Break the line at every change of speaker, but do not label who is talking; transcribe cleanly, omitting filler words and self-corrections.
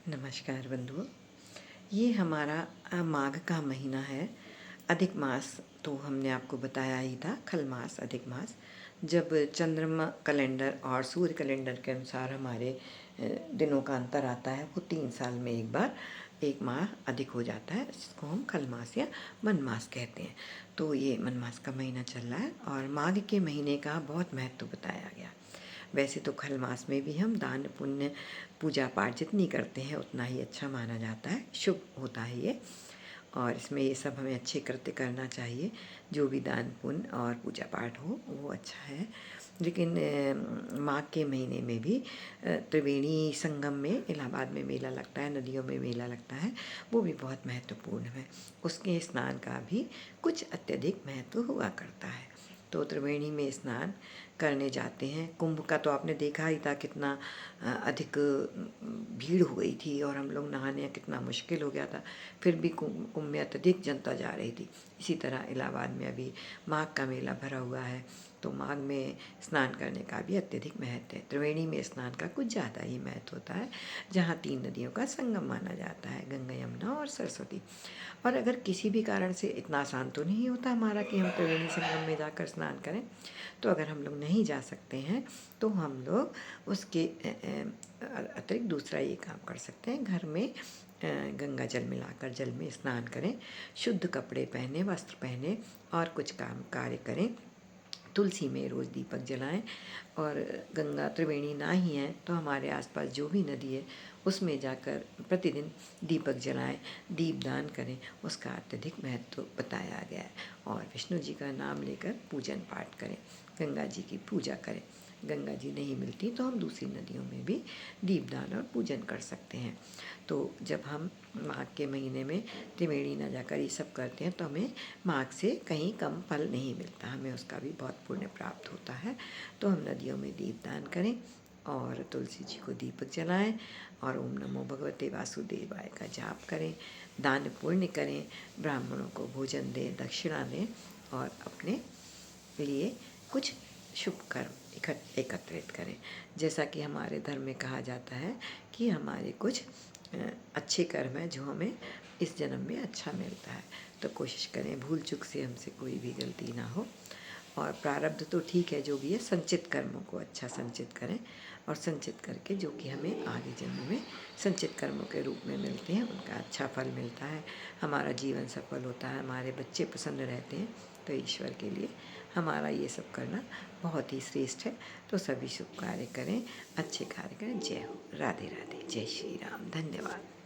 नमस्कार बंधुओं। ये हमारा माघ का महीना है। अधिक मास तो हमने आपको बताया ही था, खल मास अधिक मास, जब चंद्रमा कैलेंडर और सूर्य कैलेंडर के अनुसार हमारे दिनों का अंतर आता है। वो 3 साल में एक बार एक माह अधिक हो जाता है, जिसको हम खल मास या मन मास कहते हैं। तो ये मन मास का महीना चल रहा है और माघ के महीने का बहुत महत्व बताया गया। वैसे तो खल मास में भी हम दान पुण्य पूजा पाठ जितनी करते हैं उतना ही अच्छा माना जाता है, शुभ होता है ये। और इसमें ये सब हमें अच्छे कृत्य करना चाहिए। जो भी दान पुण्य और पूजा पाठ हो वो अच्छा है। लेकिन माघ के महीने में भी त्रिवेणी संगम में इलाहाबाद में मेला लगता है, नदियों में मेला लगता है, वो भी बहुत महत्वपूर्ण है। उसके स्नान का भी कुछ अत्यधिक महत्व हुआ करता है। तो त्रिवेणी में स्नान करने जाते हैं। कुंभ का तो आपने देखा ही था, कितना अधिक भीड़ हो गई थी और हम लोग नहाने कितना मुश्किल हो गया था। फिर भी कुंभ में अत्यधिक जनता जा रही थी। इसी तरह इलाहाबाद में अभी माघ का मेला भरा हुआ है, तो माघ में स्नान करने का भी अत्यधिक महत्व है। त्रिवेणी में स्नान का कुछ ज़्यादा ही महत्व होता है, जहाँ 3 नदियों का संगम माना जाता है, गंगा, यमुना और सरस्वती। और अगर किसी भी कारण से इतना आसान तो नहीं होता हमारा कि हम त्रिवेणी संगम में जाकर स्नान करें, तो अगर हम लोग नहीं जा सकते हैं तो हम लोग उसके अतिरिक्त दूसरा ये काम कर सकते हैं। घर में गंगा जल मिलाकर जल में स्नान करें, शुद्ध कपड़े पहने, वस्त्र पहने और कुछ काम कार्य करें। तुलसी में रोज़ दीपक जलाएं। और गंगा त्रिवेणी ना ही है तो हमारे आसपास जो भी नदी है उसमें जाकर प्रतिदिन दीपक जलाएं, दीपदान करें। उसका अत्यधिक महत्व बताया गया है। और विष्णु जी का नाम लेकर पूजन पाठ करें, गंगा जी की पूजा करें। गंगा जी नहीं मिलती तो हम दूसरी नदियों में भी दीपदान और पूजन कर सकते हैं। तो जब हम माघ के महीने में त्रिवेणी न जाकर ये सब करते हैं तो हमें माघ से कहीं कम फल नहीं मिलता, हमें उसका भी बहुत पुण्य प्राप्त होता है। तो हम नदियों में दीपदान करें और तुलसी जी को दीपक जलाएं और ओम नमो भगवते वासुदेवाय का जाप करें, दान पुण्य करें, ब्राह्मणों को भोजन दें, दक्षिणा दें और अपने लिए कुछ शुभ कर्म एकत्रित करें। जैसा कि हमारे धर्म में कहा जाता है कि हमारे कुछ अच्छे कर्म हैं जो हमें इस जन्म में अच्छा मिलता है। तो कोशिश करें भूल चूक से हमसे कोई भी गलती ना हो। और प्रारब्ध तो ठीक है, जो भी है संचित कर्मों को अच्छा संचित करें और संचित करके जो कि हमें आगे जन्म में संचित कर्मों के रूप में मिलते हैं उनका अच्छा फल मिलता है। हमारा जीवन सफल होता है, हमारे बच्चे प्रसन्न रहते हैं। तो ईश्वर के लिए हमारा ये सब करना बहुत ही श्रेष्ठ है। तो सभी शुभ कार्य करें, अच्छे कार्य करें। जय हो। राधे राधे। जय श्री राम। धन्यवाद।